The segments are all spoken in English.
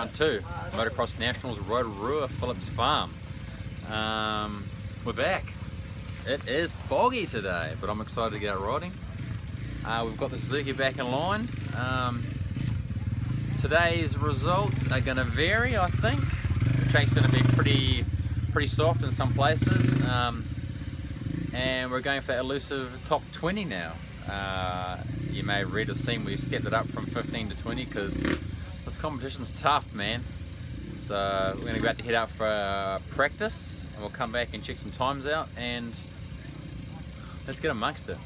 round 2, Motocross Nationals, Rotorua, Phillips Farm. We're back. It is foggy today, but I'm excited to get out riding. We've got the Suzuki back in line. Today's results are going to vary, I think. The track's going to be pretty soft in some places, and we're going for that elusive top 20 now. You may have read or seen we stepped it up from 15 to 20 because this competition's tough, man. So we're going to go out to head out for practice, and we'll come back and check some times out, and let's get amongst it.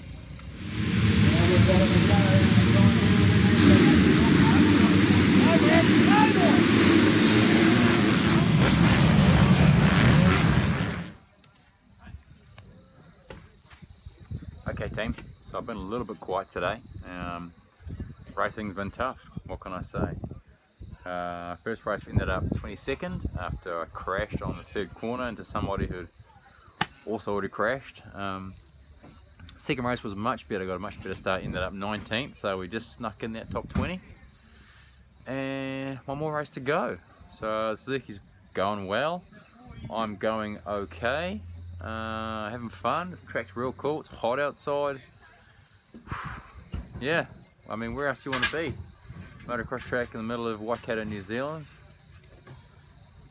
Okay team, so I've been a little bit quiet today. Racing's been tough, what can I say? First race we ended up 22nd after I crashed on the third corner into somebody who'd also already crashed. Second race was much better, got a much better start, ended up 19th, so we just snuck in that top 20. And one more race to go. So Suzuki's going well, I'm going okay. Having fun. This track's real cool. It's hot outside. Yeah, I mean, where else do you want to be? Motocross track in the middle of Waikato, New Zealand.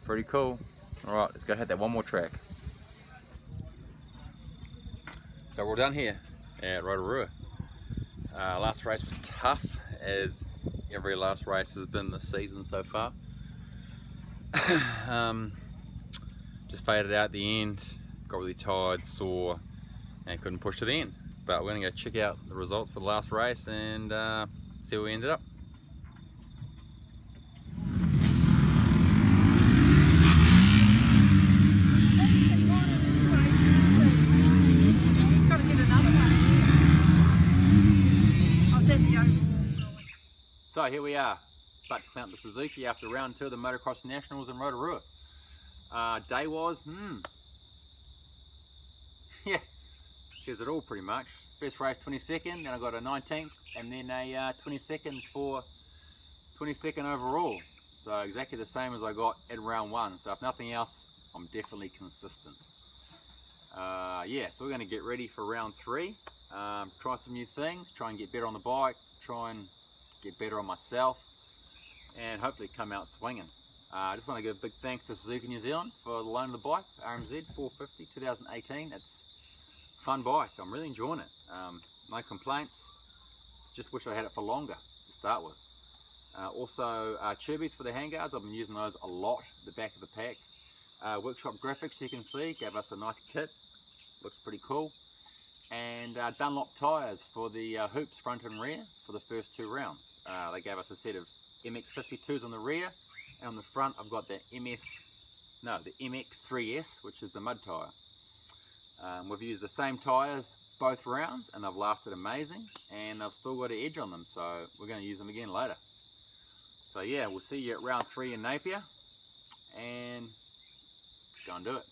Pretty cool. Alright, let's go hit that one more track. So we're done here at Rotorua. Last race was tough, as every last race has been this season so far. Just faded out at the end. Got really tired, sore, and couldn't push to the end. But we're going to go check out the results for the last race and see where we ended up. So here we are, back to count the Suzuki after round 2 of the Motocross Nationals in Rotorua. Day was, yeah, says it all pretty much. First race 22nd, then I got a 19th, and then a 22nd for 22nd overall. So exactly the same as I got in round 1. So if nothing else, I'm definitely consistent. Yeah, so we're going to get ready for round 3. Try some new things, try and get better on the bike, try and get better on myself, and hopefully come out swinging. I just want to give a big thanks to Suzuki New Zealand for the loan of the bike, RMZ 450 2018. It's a fun bike, I'm really enjoying it. No complaints, just wish I had it for longer to start with. Also Acerbis for the handguards, I've been using those a lot at the back of the pack. Workshop Graphics, you can see, gave us a nice kit, looks pretty cool. And Dunlop tyres for the hoops front and rear for the first 2 rounds. They gave us a set of MX52s on the rear, and on the front I've got the MX3S, which is the mud tyre. We've used the same tyres both rounds and they've lasted amazing, and I've still got an edge on them, so we're going to use them again later. So yeah, we'll see you at round 3 in Napier, and let's go and do it.